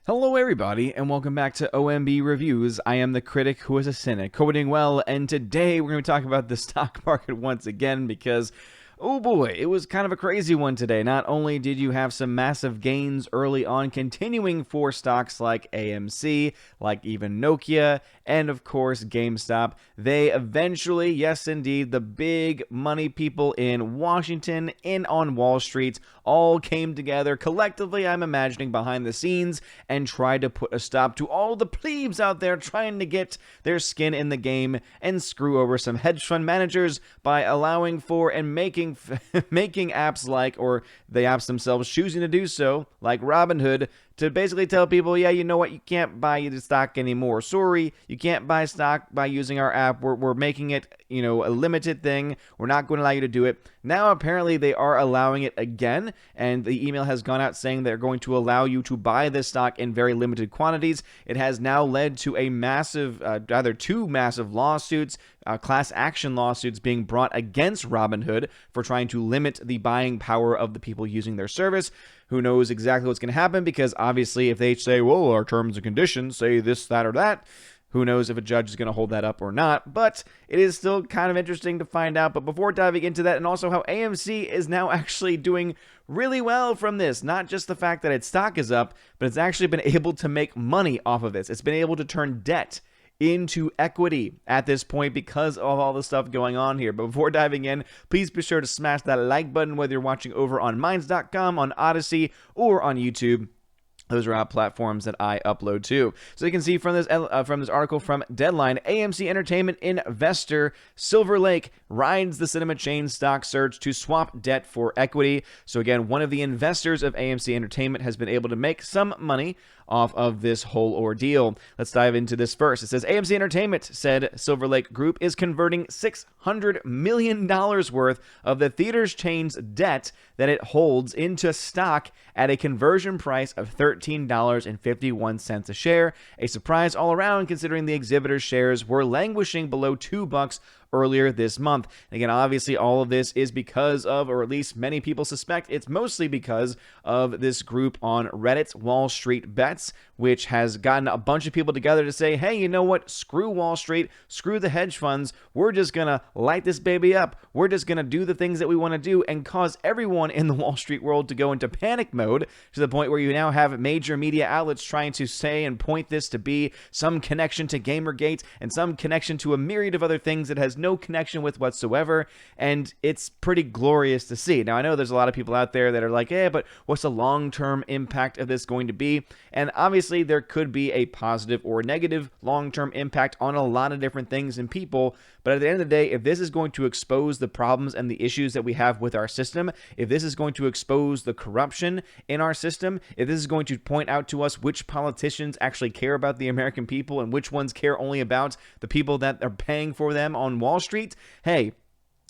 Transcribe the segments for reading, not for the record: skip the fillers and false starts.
Hello everybody, and welcome back to OMB Reviews. I am the critic who is a cynic, coding well, and today we're going to be talking about the stock market once again because, oh boy, it was kind of a crazy one today. Not only did you have some massive gains early on continuing for stocks like AMC, like even Nokia, and of course GameStop, they eventually, yes indeed, the big money people in Washington, in on Wall Street, all came together collectively, I'm imagining, behind the scenes and tried to put a stop to all the plebes out there trying to get their skin in the game and screw over some hedge fund managers by allowing for and making apps like, or the apps themselves choosing to do so, like Robinhood, to basically tell people, yeah, you know what, you can't buy the stock anymore. Sorry, you can't buy stock by using our app. We're making it, a limited thing. We're not going to allow you to do it. Now, apparently, they are allowing it again, and the email has gone out saying they're going to allow you to buy this stock in very limited quantities. It has now led to a massive, two massive lawsuits, class action lawsuits being brought against Robinhood for trying to limit the buying power of the people using their service. Who knows exactly what's going to happen, because obviously if they say, well, our terms and conditions say this, that, or that, who knows if a judge is going to hold that up or not. But it is still kind of interesting to find out. But before diving into that, and also how AMC is now actually doing really well from this, not just the fact that its stock is up, but it's actually been able to make money off of this. It's been able to turn debt into equity at this point because of all the stuff going on here. But before diving in, please be sure to smash that like button, whether you're watching over on Minds.com, on Odyssey, or on YouTube. Those are our platforms that I upload to. So you can see from this article from Deadline, AMC Entertainment investor Silver Lake rides the cinema chain stock surge to swap debt for equity. So again, one of the investors of AMC Entertainment has been able to make some money off of this whole ordeal. Let's dive into this first. It says AMC Entertainment said Silver Lake Group is converting $600 million worth of the theater's chain's debt that it holds into stock at a conversion price of $13.51 a share. A surprise all around, considering the exhibitor's shares were languishing below $2 earlier this month. And again, obviously, all of this is because of, or at least many people suspect, it's mostly because of this group on Reddit, Wall Street Bets, which has gotten a bunch of people together to say, hey, you know what? Screw Wall Street, screw the hedge funds. We're just going to light this baby up. We're just going to do the things that we want to do and cause everyone in the Wall Street world to go into panic mode, to the point where you now have major media outlets trying to say and point this to be some connection to Gamergate and some connection to a myriad of other things that has no connection with whatsoever, and it's pretty glorious to see. Now, I know there's a lot of people out there that are like, but what's the long-term impact of this going to be? And obviously, there could be a positive or negative long-term impact on a lot of different things and people, but at the end of the day, if this is going to expose the problems and the issues that we have with our system, if this is going to expose the corruption in our system, if this is going to point out to us which politicians actually care about the American people and which ones care only about the people that are paying for them on Wall Street, hey,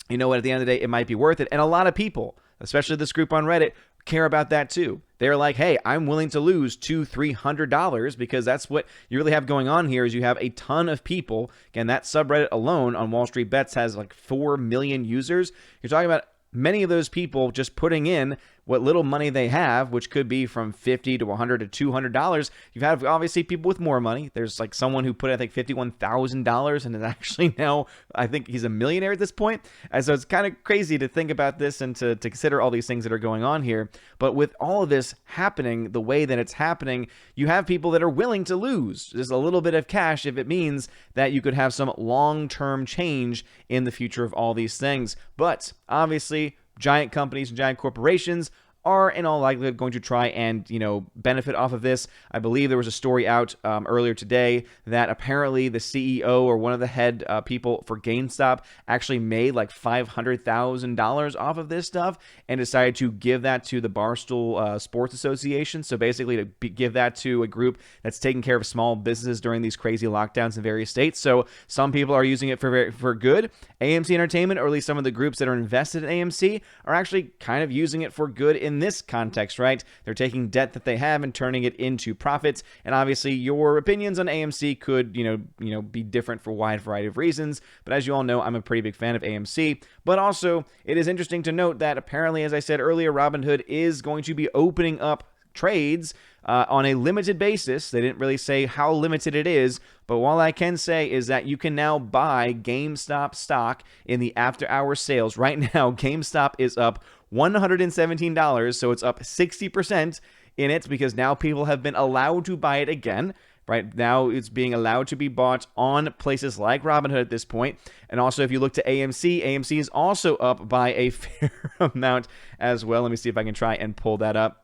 you know what, at the end of the day, it might be worth it. And a lot of people, especially this group on Reddit, care about that too. They're like, hey, I'm willing to lose $200-300 because that's what you really have going on here. Is you have a ton of people. Again, that subreddit alone on Wall Street Bets has like 4 million users. You're talking about many of those people just putting in what little money they have, which could be from $50 to $100 to $200. You've had obviously people with more money. There's like someone who put, I think, $51,000 and is actually now, I think he's a millionaire at this point. And so it's kind of crazy to think about this and to consider all these things that are going on here. But with all of this happening the way that it's happening, you have people that are willing to lose just a little bit of cash if it means that you could have some long-term change in the future of all these things. But obviously, giant companies and giant corporations are in all likelihood going to try and, benefit off of this. I believe there was a story out earlier today that apparently the CEO or one of the head people for GameStop actually made like $500,000 off of this stuff and decided to give that to the Barstool Sports Association. So basically to give that to a group that's taking care of small businesses during these crazy lockdowns in various states. So some people are using it for good. AMC Entertainment, or at least some of the groups that are invested in AMC, are actually kind of using it for good in this context, right? They're taking debt that they have and turning it into profits. And obviously your opinions on AMC could, be different for a wide variety of reasons. But as you all know, I'm a pretty big fan of AMC. But also, it is interesting to note that apparently, as I said earlier, Robinhood is going to be opening up trades on a limited basis. They didn't really say how limited it is, but all I can say is that you can now buy GameStop stock in the after-hour sales. Right now, GameStop is up $117, so it's up 60% in it because now people have been allowed to buy it again. Right now, it's being allowed to be bought on places like Robinhood at this point. And also, if you look to AMC, AMC is also up by a fair amount as well. Let me see if I can try and pull that up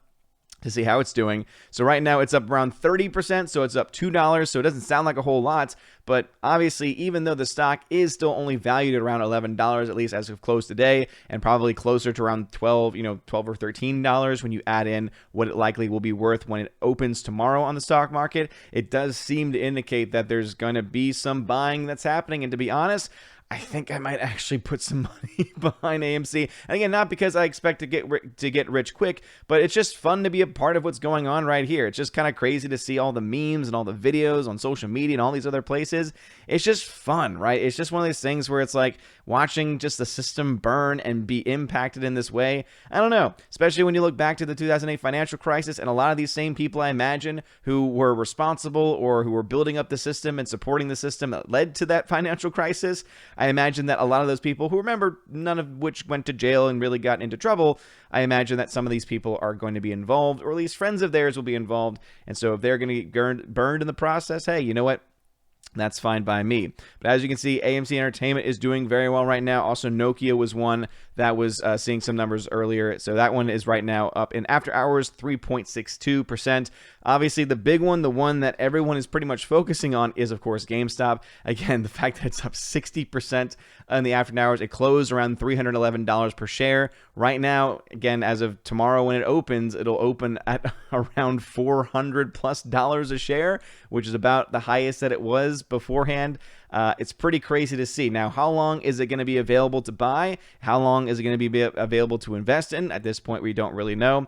to see how it's doing. So right now it's up around 30%, so it's up $2, so it doesn't sound like a whole lot, but obviously even though the stock is still only valued at around $11 at least as of close today, and probably closer to around 12 or $13 when you add in what it likely will be worth when it opens tomorrow on the stock market, it does seem to indicate that there's going to be some buying that's happening. And to be honest, I think I might actually put some money behind AMC. And again, not because I expect to get rich quick, but it's just fun to be a part of what's going on right here. It's just kind of crazy to see all the memes and all the videos on social media and all these other places. It's just fun, right? It's just one of these things where it's like watching just the system burn and be impacted in this way. I don't know, especially when you look back to the 2008 financial crisis, and a lot of these same people, I imagine, who were responsible or who were building up the system and supporting the system that led to that financial crisis. I imagine that a lot of those people, who remember none of which went to jail and really got into trouble, I imagine that some of these people are going to be involved, or at least friends of theirs will be involved. And so if they're going to get burned in the process, hey, you know what? That's fine by me. But as you can see, AMC Entertainment is doing very well right now. Also, Nokia was one that was seeing some numbers earlier. So that one is right now up in after hours, 3.62%. Obviously, the big one, the one that everyone is pretty much focusing on, is, of course, GameStop. Again, the fact that it's up 60% in the after hours. It closed around $311 per share. Right now, again, as of tomorrow when it opens, it'll open at around $400+ a share, which is about the highest that it was beforehand. It's pretty crazy to see. Now, how long is it going to be available to buy? How long is it going to be available to invest in? At this point, we don't really know.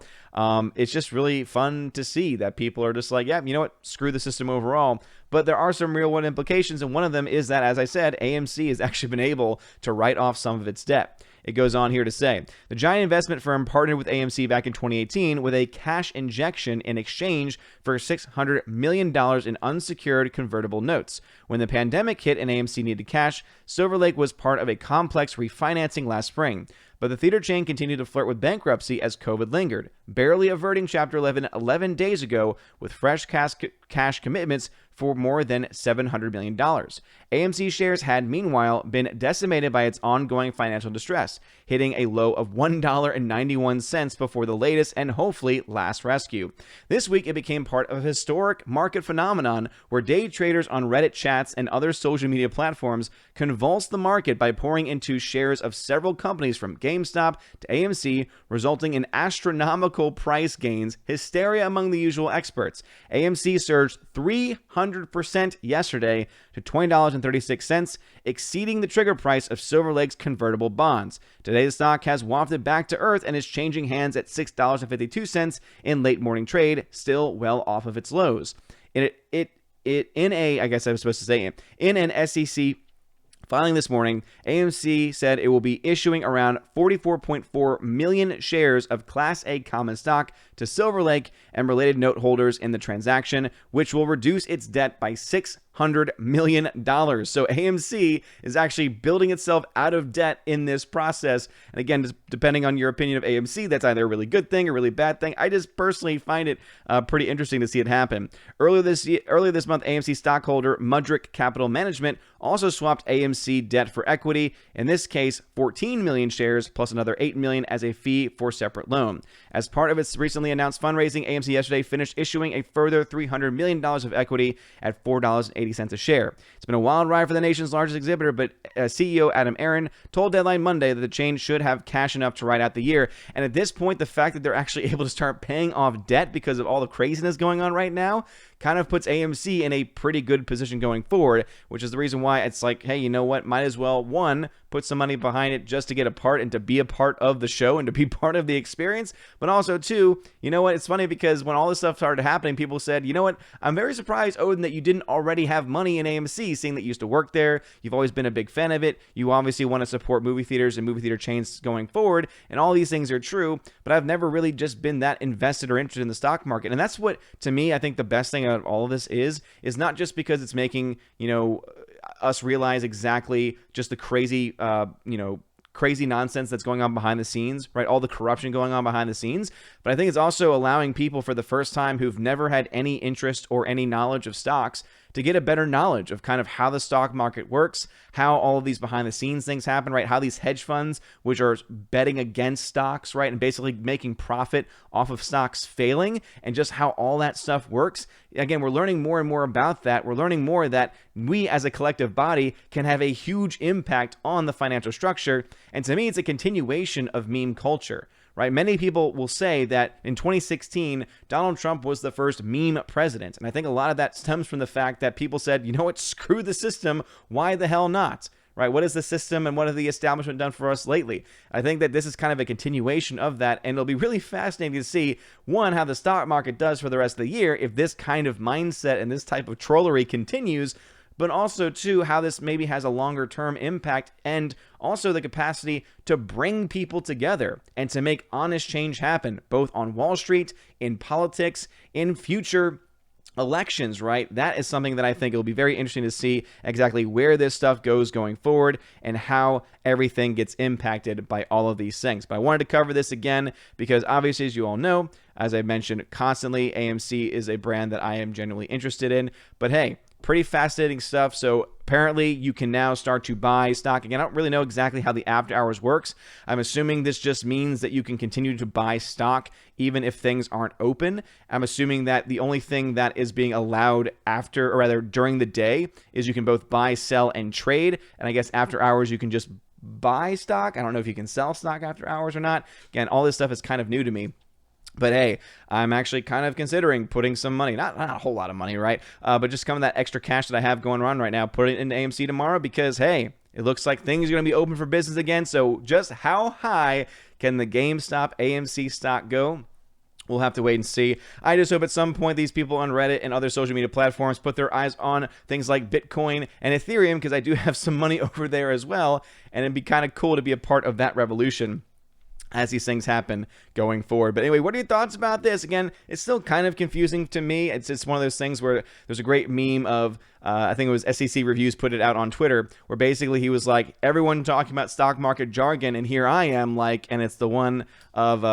It's just really fun to see that people are just like, yeah, you know what? Screw the system overall. But there are some real world implications, and one of them is that, as I said, AMC has actually been able to write off some of its debt. It goes on here to say, the giant investment firm partnered with AMC back in 2018 with a cash injection in exchange for $600 million in unsecured convertible notes. When the pandemic hit and AMC needed cash, Silver Lake was part of a complex refinancing last spring. But the theater chain continued to flirt with bankruptcy as COVID lingered, barely averting Chapter 11 days ago with fresh cash commitments for more than $700 million. AMC shares had, meanwhile, been decimated by its ongoing financial distress, hitting a low of $1.91 before the latest and hopefully last rescue. This week, it became part of a historic market phenomenon where day traders on Reddit chats and other social media platforms convulsed the market by pouring into shares of several companies from GameStop to AMC, resulting in astronomical price gains, hysteria among the usual experts. AMC surged 300% yesterday to $20.36, exceeding the trigger price of Silver Lake's convertible bonds. Today, the stock has wafted back to earth and is changing hands at $6.52 in late morning trade, still well off of its lows. In an SEC filing this morning, AMC said it will be issuing around 44.4 million shares of Class A common stock to Silver Lake and related note holders in the transaction, which will reduce its debt by $600 million. So AMC is actually building itself out of debt in this process. And again, depending on your opinion of AMC, that's either a really good thing or a really bad thing. I just personally find it pretty interesting to see it happen. Earlier this month, AMC stockholder Mudrick Capital Management also swapped AMC debt for equity, in this case 14 million shares plus another 8 million as a fee for separate loan. As part of its recently announced fundraising, AMC yesterday finished issuing a further $300 million of equity at $4.80 a share. It's been a wild ride for the nation's largest exhibitor, but CEO Adam Aron told Deadline Monday that the chain should have cash enough to ride out the year. And at this point, the fact that they're actually able to start paying off debt because of all the craziness going on right now kind of puts AMC in a pretty good position going forward, which is the reason why it's like, hey, you know what? Might as well, one, put some money behind it just to get a part and to be a part of the show and to be part of the experience. But also, too, you know what? It's funny because when all this stuff started happening, people said, you know what? I'm very surprised, Odin, that you didn't already have money in AMC, seeing that you used to work there. You've always been a big fan of it. You obviously want to support movie theaters and movie theater chains going forward. And all these things are true, but I've never really just been that invested or interested in the stock market. And that's what, to me, I think the best thing out of all of this is not just because it's making, you know, us realize exactly just the crazy, crazy nonsense that's going on behind the scenes, right? All the corruption going on behind the scenes. But I think it's also allowing people for the first time who've never had any interest or any knowledge of stocks to get a better knowledge of kind of how the stock market works, how all of these behind the scenes things happen, right? How these hedge funds, which are betting against stocks, right? And basically making profit off of stocks failing, and just how all that stuff works. Again, we're learning more and more about that. We're learning more that we as a collective body can have a huge impact on the financial structure. And to me, it's a continuation of meme culture. Right? Many people will say that in 2016, Donald Trump was the first meme president. And I think a lot of that stems from the fact that people said, you know what, screw the system. Why the hell not? Right? What is the system and what has the establishment done for us lately? I think that this is kind of a continuation of that. And it'll be really fascinating to see, one, how the stock market does for the rest of the year if this kind of mindset and this type of trollery continues. But also, too, how this maybe has a longer-term impact and also the capacity to bring people together and to make honest change happen, both on Wall Street, in politics, in future elections, right? That is something that I think it'll be very interesting to see exactly where this stuff goes going forward and how everything gets impacted by all of these things. But I wanted to cover this again because obviously, as you all know, as I mentioned constantly, AMC is a brand that I am genuinely interested in. But hey, pretty fascinating stuff. So apparently you can now start to buy stock. Again, I don't really know exactly how the after hours works. I'm assuming this just means that you can continue to buy stock even if things aren't open. I'm assuming that the only thing that is being allowed after, or rather during the day, is you can both buy, sell, and trade. And I guess after hours you can just buy stock. I don't know if you can sell stock after hours or not. Again, all this stuff is kind of new to me. But hey, I'm actually kind of considering putting some money, not a whole lot of money, right? But just some of that extra cash that I have going on right now, put it into AMC tomorrow because, hey, it looks like things are going to be open for business again. So just how high can the GameStop AMC stock go? We'll have to wait and see. I just hope at some point these people on Reddit and other social media platforms put their eyes on things like Bitcoin and Ethereum, because I do have some money over there as well. And it'd be kind of cool to be a part of that revolution as these things happen going forward. But anyway, what are your thoughts about this? Again, it's still kind of confusing to me. It's one of those things where there's a great meme of, I think it was SEC Reviews put it out on Twitter, where basically he was like, everyone talking about stock market jargon, and here I am, like, and it's the one of,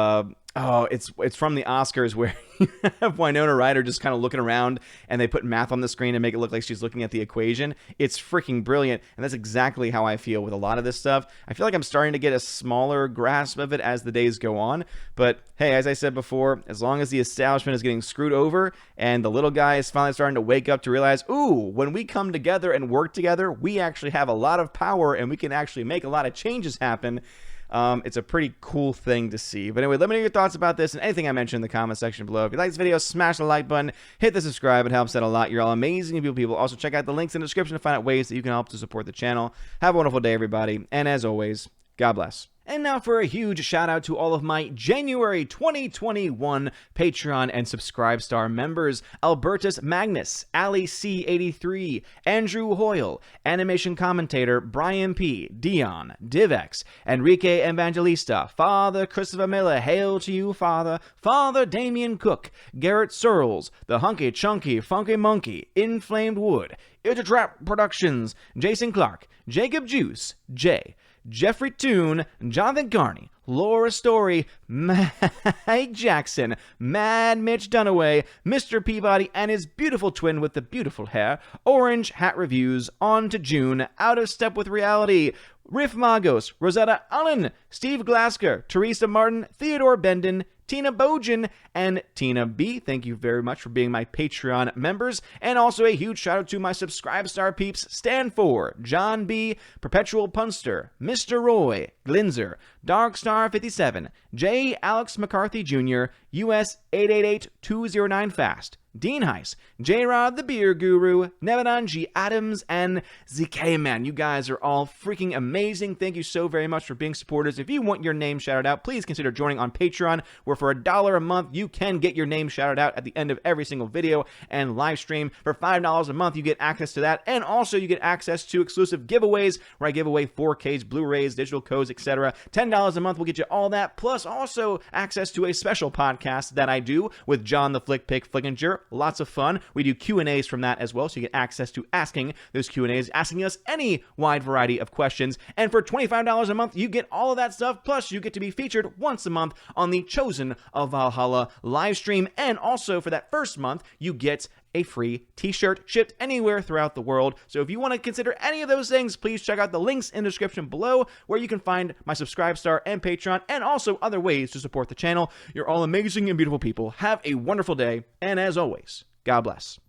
it's from the Oscars where you have Winona Ryder just kind of looking around and they put math on the screen to make it look like she's looking at the equation. It's freaking brilliant. And that's exactly how I feel with a lot of this stuff. I feel like I'm starting to get a smaller grasp of it as the days go on. But hey, as I said before, as long as the establishment is getting screwed over and the little guy is finally starting to wake up to realize, ooh, when we come together and work together, we actually have a lot of power and we can actually make a lot of changes happen. It's a pretty cool thing to see. But anyway, let me know your thoughts about this and anything I mentioned in the comment section below. If you like this video, smash the like button, hit the subscribe. It helps out a lot. You're all amazing people. Also, check out the links in the description to find out ways that you can help to support the channel. Have a wonderful day, everybody. And as always, God bless. And now for a huge shout out to all of my January 2021 Patreon and Subscribe members: Albertus Magnus, Ali C83, Andrew Hoyle, Animation Commentator Brian P, Dion, Divex, Enrique Evangelista, Father Christopher Miller, hail to you, Father, Father Damian Cook, Garrett Searles, The Hunky Chunky Funky Monkey, Inflamed Wood, It's a Trap Productions, Jason Clark, Jacob Juice, Jay, Jeffrey Toone, Jonathan Carney, Laura Story, Mike Jackson, Mad Mitch Dunaway, Mr. Peabody and his beautiful twin with the beautiful hair, Orange Hat Reviews, On to June, Out of Step with Reality, Riff Magos, Rosetta Allen, Steve Glasker, Teresa Martin, Theodore Bendon, Tina Bojan, and Tina B. Thank you very much for being my Patreon members. And also a huge shout out to my Subscribe Star peeps: Stand For, John B., Perpetual Punster, Mr. Roy, Glinzer, Darkstar 57, J. Alex McCarthy Jr., US 888209FAST, Dean Heiss, J-Rod the Beer Guru, Nevadan G. Adams, and ZK Man. You guys are all freaking amazing. Thank you so very much for being supporters. If you want your name shouted out, please consider joining on Patreon, where for $1 a month, you can get your name shouted out at the end of every single video and live stream. For $5 a month, you get access to that, and also you get access to exclusive giveaways, where I give away 4Ks, Blu-rays, digital codes, etc. $10 a month will get you all that, plus also access to a special podcast that I do with John the Flick Pick Flickinger. Lots of fun. We do Q&As from that as well, so you get access to asking those Q&As, asking us any wide variety of questions. And for $25 a month, you get all of that stuff, plus you get to be featured once a month on the Chosen of Valhalla live stream. And also for that first month, you get a free t-shirt shipped anywhere throughout the world. So if you want to consider any of those things, please check out the links in the description below, where you can find my Subscribe Star and Patreon, and also other ways to support the channel. You're all amazing and beautiful people. Have a wonderful day, and as always, God bless.